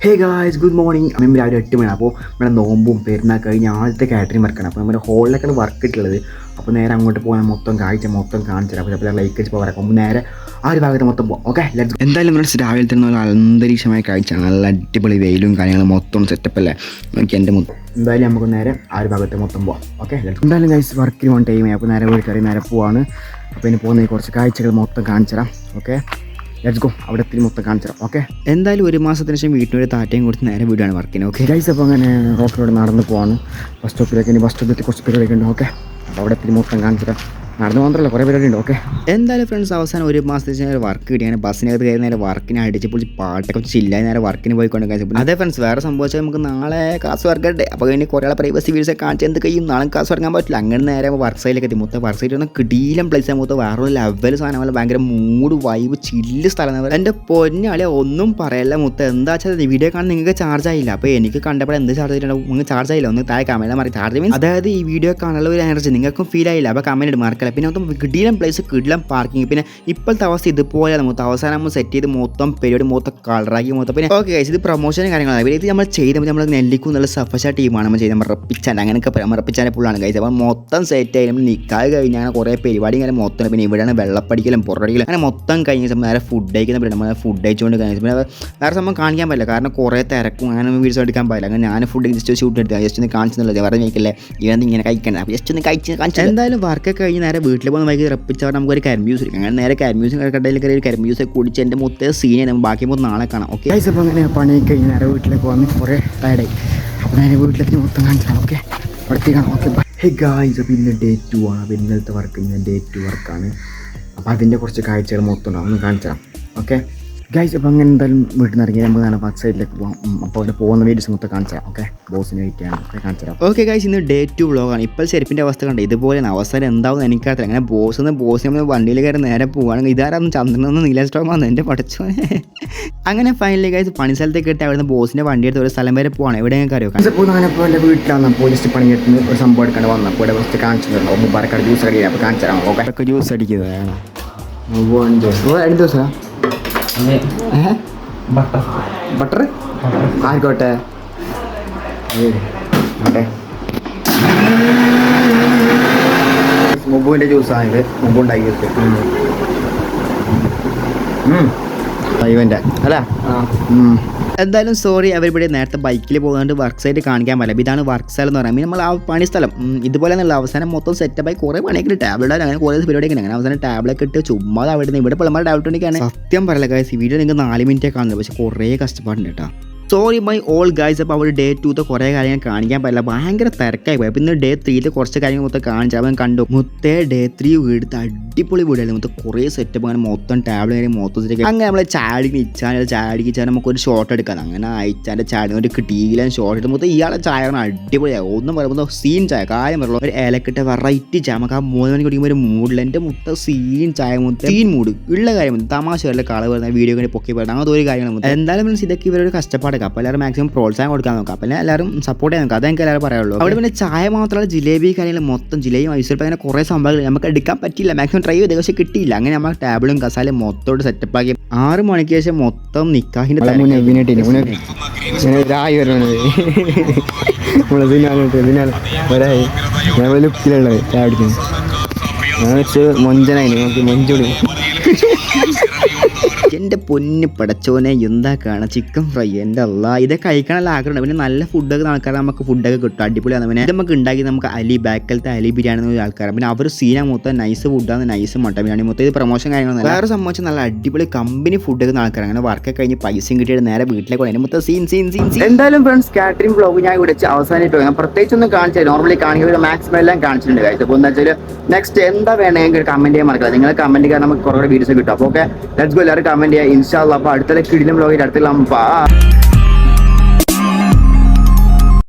Hey guys good morning. നമ്മൾ രാവിലെ 8 മണി. അപ്പോൾ നമ്മുടെ നോമ്പും പെരുന്നാൾ കഴിഞ്ഞ് ആദ്യത്തെ കാറ്ററിംഗ് വർക്കാണ്. അപ്പോൾ നമ്മുടെ ഹോളിലൊക്കെയാണ് വർക്ക് ഇട്ടുള്ളത്. അപ്പോൾ നേരെ അങ്ങോട്ട് പോകാൻ മൊത്തം കാണിച്ചു തരാം. അപ്പോൾ ലൈക്ക് വെച്ച് പോകാം. അപ്പോൾ നേരെ ആ ഒരു ഭാഗത്ത് മൊത്തം പോകും. ഓക്കെ, എന്തായാലും ഫ്രണ്ട്സ് രാവിലെ തന്നെ ഒരു അന്തരീക്ഷമായ കാഴ്ച, നല്ല അടിപൊളി വെയിലും കാര്യങ്ങളും മൊത്തം സെറ്റപ്പ് അല്ലേ. എനിക്ക് എൻ്റെ എന്തായാലും നമുക്ക് നേരെ ആ ഒരു ഭാഗത്ത് മൊത്തം പോകാം. ഓക്കെ, എന്തായാലും ഗൈസ് വർക്കിന് പോകാൻ ടൈമായി. അപ്പോൾ നേരെ പോയി കയറി നേരെ പോവാണ്. അപ്പോൾ ഇനി പോകുന്ന കുറച്ച് കാഴ്ചകൾ മൊത്തം കാണിച്ചു തരാം. Okay, let's go. അവിടെ എത്തി മൊത്തം കാണിച്ചു തരാം. ഓക്കെ, എന്തായാലും ഒരു മാസത്തിന് ശേഷം വീട്ടിനൊരു താറ്റയും കൊടുത്ത് നേരെ വീടാണ് വർക്കിന്. ഓക്കെ ഗൈസ്, അപ്പോൾ അങ്ങനെ റോഡിലൂടെ നടന്ന് പോവാണ് ബസ് സ്റ്റോപ്പിലേക്ക്. ഇനി ബസ് സ്റ്റോപ്പിൽ കുറച്ച് പരിപാടിയൊക്കെ ഉണ്ട്. ഓക്കെ, അപ്പോൾ അവിടെ എത്തി മൊത്തം കാണിച്ചു തരാം. നടന്നു മാത്രമല്ല, കുറേ പരിപാടി ഉണ്ട്. ഓക്കെ, എന്തായാലും ഫ്രണ്ട്സ് അവസാനം ഒരു മാസത്തിന് ശേഷം വർക്ക് കിട്ടി. അങ്ങനെ ബസ്സിനകത്ത് കയറി നേരെ വർക്കിനെ അടിച്ച് പൊളിച്ച് പാട്ടൊക്കെ വെച്ച് ചില്ലായി നേരെ വർക്കിന് പോയിക്കൊണ്ട് കഴിച്ചു. അതേ ഫ്രണ്ട്സ്, വേറെ സംഭവിച്ചാൽ നമുക്ക് നാളെ ക്ലാസ് വർക്ക് ഉണ്ട്. അപ്പോൾ ഇനി കുറേ ആളെ പ്രൈവസി വീഡിയോസ് കാണിച്ച് എന്ത് കഴിയും, നാളെ ക്ലാസ് ഇറങ്ങാൻ പറ്റില്ല. അങ്ങനെ നേരെ വർക്ക് സൈഡിലേക്ക് എത്തി. മൊത്തം വർക്ക് സൈഡിൽ ഒന്ന് കിടിയിലും പ്ലേസ് മൊത്തം വേറെ ലെവൽ സാധനം പോലെ ഭയങ്കര മൂഡ് വൈബ് ചില്ല് സ്ഥലം. എൻ്റെ പൊന്നാളെ ഒന്നും പറയല്ല മൊത്തം. എന്താ വെച്ചാൽ വീഡിയോ കാണാൻ നിങ്ങൾക്ക് ചാർജ് ആയില്ല. അപ്പോൾ എനിക്ക് കണ്ടപ്പോൾ എന്ത് ചാർജ് ചെയ്തിട്ടുണ്ടാവും, നിങ്ങൾക്ക് ചാർജ് ആയില്ല. ഒന്ന് താഴെ കമൻറ്റ് മാറി ചാർജ് മീൻസ് അതായത് ഈ വീഡിയോ കാണാനുള്ള ഒരു എനർജി നിങ്ങൾക്കും ഫീൽ ആയില്ല. അപ്പോൾ കമൻറ്റ് മാർക്കല്ല. പിന്നെ മൊത്തം കിടിയിലും പ്ലേസ്, കിടിലം പാർക്കിംഗ്. പിന്നെ ഇപ്പോഴത്തെ അവസ്ഥ ഇതുപോലെ മൊത്തം അവസാനം നമ്മൾ സെറ്റ് ചെയ്ത് മൊത്തം പരിപാടി മൊത്തം കളറാക്കി മൊത്തം. പിന്നെ ഓക്കെ ഇത് പ്രൊമോഷൻ കാര്യങ്ങളാണ്. ഇത് നമ്മൾ ചെയ്തപ്പോൾ നമ്മൾ നെല്ലിക്കും നല്ല സഫശ ടീമാണ് നമ്മൾ ചെയ്ത്. നമ്മൾ റപ്പിച്ചാൻ അങ്ങനെയൊക്കെ റപ്പിച്ചാൻ്റെ ഫുള്ളാണ് കഴിച്ചത്. അപ്പോൾ മൊത്തം സെറ്റ് ആയി നമ്മൾ നിൽക്കാതെ കഴിഞ്ഞാൽ അങ്ങനെ കുറേ പരിപാടി ഇങ്ങനെ മൊത്തം. പിന്നെ ഇവിടെയാണ് വെള്ളപ്പടിക്കലും പുറടിക്കലും അങ്ങനെ മൊത്തം കഴിഞ്ഞ സമയം നേരെ ഫുഡ് കഴിക്കുന്ന പരിപാടി. നമ്മൾ ഫുഡ് കഴിച്ചുകൊണ്ട് കഴിഞ്ഞ പിന്നെ വേറെ സംഭവം കാണിക്കാൻ പറ്റില്ല, കാരണം കുറേ തിരക്കും അങ്ങനെ വീഡിയോസ് എടുക്കാൻ പറ്റില്ല. അങ്ങനെ ഞാൻ ഫുഡ് ജസ്റ്റ് ഷൂട്ട് എടുത്താൽ ജസ്റ്റ് ഒന്ന് കാണിച്ചെന്നുള്ളത് വേറെ കഴിക്കില്ലേ, ഇവന്ത് ഇങ്ങനെ കഴിക്കണം. അപ്പോൾ ജസ്റ്റ് ഒന്ന് കാണിച്ചു. എന്തായാലും വർക്ക് കഴിഞ്ഞ് നേരെ വീട്ടിൽ പോകുന്ന വൈകി റപ്പിച്ചവർ നമുക്കൊരു കരിമ്യൂസ് എടുക്കാം. അങ്ങനെ നേരെ കരിമ്യൂസ് കടയിൽ കയറി ഒരു കരിമ്യൂസ് കുടിച്ച് എൻ്റെ മൊത്തം സീനെ നമ്മൾ ബാക്കി മൊത്തം നാളെ കാണാം. ഓക്കെ ഗൈസ്, അപ്പോൾ അങ്ങനെ പണി കഴിഞ്ഞ് നേരെ വീട്ടിലേക്ക് വന്ന് കുറേ ടയർഡായി. അപ്പോൾ നേരെ വീട്ടിലേക്ക് മൊത്തം കാണിച്ചാൽ ഓക്കെ അടുത്ത് കാണാം. ഓക്കെ ഹേ ഗൈസ്, അപ്പോൾ ഇന്ന് ഡേ 2 ആണ്. അപ്പോൾ ഇന്നലത്തെ വർക്ക് ഇന്ന് ഡേ 2 വർക്കാണ്. അപ്പോൾ അതിൻ്റെ കുറച്ച് കാഴ്ചകൾ മൊത്തം ഉണ്ടാവും, ഒന്ന് കാണിച്ചു തരാം. ഓക്കെ ഗൈസ്, അപ്പോൾ അങ്ങനെ എന്തായാലും വീട്ടിൽ നിന്ന് ഇറങ്ങി നമുക്ക് നാളെ ബാക്ക് സൈഡിലേക്ക് പോകാം. അപ്പോൾ അവിടെ പോകുന്ന വീഡിയോസ് മൊത്തം കാണിച്ചു തരാം. ഓക്കെ, ബോസിന് വെയിറ്റ് ചെയ്യണം. ഓക്കെ, കാണിച്ചു തരാം. ഓക്കെ ഗൈസ്, ഇന്ന് ഡേ 2 വ്ളോഗാണ്. ഇപ്പോൾ ചെരുപ്പിൻ്റെ അവസ്ഥ കണ്ട് ഇതുപോലെ അവസാനം എന്താവും എനിക്കറിയില്ല. അങ്ങനെ ബോസ് നമ്മൾ വണ്ടിയിൽ കയറി നേരെ പോവുകയാണെങ്കിൽ ഇതാരാന്ന് ചന്ദ്രനൊന്ന് നീല സ്ട്രോമാന്ന് എൻ്റെ പഠിച്ചോ. അങ്ങനെ ഫൈനലി ഗൈസ് പണി സ്ഥലത്തേക്ക് ഇട്ട് അവിടുന്ന് ബോസിൻ്റെ വണ്ടി എടുത്ത് ഒരു സ്ഥലം വരെ പോകണം. എവിടെ ഞങ്ങൾക്ക് അറിയാം. അപ്പോൾ ഞാനപ്പോൾ എൻ്റെ വീട്ടിലാണ് പോലീസ് പണിയെടുത്ത് ഒരു സംഭവം എടുക്കേണ്ടി വന്നപ്പോൾ ഇവിടെ ഫസ്റ്റ് കാണിച്ചു തരണം. മുബാറക്കാട് ജ്യൂസ് അടിക്കുക. അപ്പോൾ കാണിച്ചു തരാം. ഓക്കെ, ജ്യൂസ് അടിക്കുന്നതാണ് 2 ദിവസം ബട്ടർ ആയിക്കോട്ടെ. മുബുവിൻ്റെ ജ്യൂസാണിത്. മുമ്പ് ഉണ്ടാക്കിയത് ഇവൻ്റെ അല്ല. എന്തായാലും സോറി അവരിവിടെ നേരത്തെ ബൈക്കിൽ പോകുന്നുണ്ട് വർക്ക് സൈറ്റ് കാണിക്കാൻ പറ്റില്ല. ഇതാണ് വർക്ക് സ്ഥലം എന്ന് പറയുമ്പോൾ നമ്മൾ ആ പണി സ്ഥലം ഇതുപോലെ നല്ല അവസാനം മൊത്തം സെറ്റപ്പായി കുറേ പണിയൊക്കെ ടാബ്ലറ്റ് അങ്ങനെ കുറേ പരിപാടിയൊക്കെ അങ്ങനെ അവസാനം ടാബ്ലറ്റ് ഇട്ട് ചുമ്മാ അവിടെ നിന്ന് ഇവിടെ പിള്ളമാർ ടാബ്ലറ്റ് ഉണ്ടെങ്കിൽ സത്യം പറയില്ല ഗൈസ്, വീഡിയോ നിങ്ങൾക്ക് 4 മിനിറ്റേ കാണുന്നത്, പക്ഷേ കുറേ കഷ്ടപ്പാടുണ്ട് കേട്ടോ. Sorry my all guys. അപ്പോൾ അവർ ഡേ 2 കുറേ കാര്യങ്ങൾ കാണിക്കാൻ പറ്റില്ല, ഭയങ്കര തിരക്കായി പോയി. അപ്പോൾ ഇന്ന് ഡേ 3 കുറച്ച് കാര്യങ്ങൾ മൊത്തം കാണിച്ചാൽ അവൻ കണ്ടു. മൊത്തം ഡേ 3 വീടുത്ത് അടിപൊളി വീടായിരുന്നു. മൊത്തം കുറേ സെറ്റപ്പ് അങ്ങനെ മൊത്തം ടാബ്ലറ്റ് കാര്യം മൊത്തത്തിലേക്ക് അങ്ങനെ നമ്മളെ ചാടിക്കിച്ചാൽ നമുക്കൊരു ഷോട്ട് എടുക്കാം. അങ്ങനെ അയച്ചാൻ്റെ ചാടി ഒരു കിട്ടിയില്ല ഷോട്ട് എടുത്ത് മൊത്തം ഇയാളെ ചായ അടിപൊളിയായി. ഒന്നും പറയുമ്പോൾ സീൻ ചായ കാര്യം പറയുള്ളൂ. ഒരു ഇലക്കിട്ട വെറൈറ്റി ചായ നമുക്ക് ആ 3 മണിക്ക് കുടിക്കുമ്പോൾ ഒരു മൂഡില്ല. എൻ്റെ മൊത്തം സീൻ ചായ മൊത്തം സീൻ മൂഡ് ഉള്ള കാര്യം തമാശ വല്ല കള വരുന്ന വീഡിയോ കണ്ടി പൊക്കി പറയുന്നത് അങ്ങനത്തെ ഒരു കാര്യങ്ങൾ. എന്തായാലും മീൻസ് ഇതൊക്കെ ഇവരൊരു കഷ്ടപ്പാട്. അപ്പോൾ എല്ലാവരും മാക്സിമം പ്രോത്സാഹനം കൊടുക്കാൻ നോക്കാം. അപ്പോൾ എല്ലാവരും സപ്പോർട്ട് ചെയ്യാൻ നോക്കാം. അതെനിക്ക് എല്ലാവരും പറയുള്ളൂ. അവിടെ പിന്നെ ചായ മാത്രമല്ല ജിലേബി കാര്യങ്ങൾ മൊത്തം ജിലേബി മൈസൂർ അങ്ങനെ കുറേ സംഭവങ്ങൾ നമുക്ക് എടുക്കാൻ പറ്റില്ല. മാക്സിമം ട്രൈ ചെയ്ത് പക്ഷേ കിട്ടിയില്ല. അങ്ങനെ നമ്മൾ ടേബിളും കസാലയും മൊത്തം സെറ്റപ്പാക്കി 6 മണിക്ക് ശേഷം മൊത്തം നിക്കാഹിൻ്റെ എൻ്റെ പൊന്ന് പടച്ചോനെ എന്താ കാണാം ചിക്കൻ ഫ്രൈ. എൻ്റെ അല്ല ഇതൊക്കെ കഴിക്കാനുള്ള ആഗ്രഹമുണ്ട്. പിന്നെ നല്ല ഫുഡൊക്കെ ആൾക്കാർ നമുക്ക് ഫുഡൊക്കെ കിട്ടും അടിപൊളിയാണ്. പിന്നെ ഇത് നമുക്ക് ഉണ്ടാക്കി നമുക്ക് അലി ബാക്കലത്തെ അലി ബിരിയാണി എന്ന ആൾക്കാരാണ്. പിന്നെ അവർ സീന മൊത്തം നൈസ് ഫുഡാണ്, നൈസ് മട്ടൻ ബിരിയാണി മൊത്തം ഇത് പ്രൊമോഷൻ കാര്യങ്ങളൊന്നും വേറെ സംബന്ധിച്ച് നല്ല അടിപൊളി കമ്പനി ഫുഡൊക്കെ ആൾക്കാർ. അങ്ങനെ വർക്ക് കഴിഞ്ഞ് പൈസയും കിട്ടിയിട്ട് നേരെ വീട്ടിലേക്ക് അതിന് മൊത്തം സീൻ. എന്തായാലും ഫ്രണ്ട്സ് കാറ്ററിംഗ് വ്ളോഗ് ഞാൻ ഇവിടെ അവസാനിട്ട് ഞാൻ പ്രത്യേകിച്ച് ഒന്നും കാണിച്ചില്ല. നോർമലി കാണിക്കുക മാക്സിമം എല്ലാം കാണിച്ചിട്ടുണ്ട് കാര്യം. അപ്പോൾ എന്താ വെച്ചാൽ നെക്സ്റ്റ് എന്താ വേണമെങ്കിൽ കമന്റ് ചെയ്യാൻ മറക്കില്ല. നിങ്ങൾ കമന്റ് ചെയ്യാൻ നമുക്ക് കുറേ വീഡിയോസ് കിട്ടും. അപ്പോൾ ഓക്കെ ലെറ്റ്സ് ഗോ. എല്ലാവരും കമന്റ് ചെയ്യുക ഇൻഷാ അല്ലാഹ്. അപ്പോൾ അടുത്ത കിടിലം വ്ളോഗിൽ അടുത്ത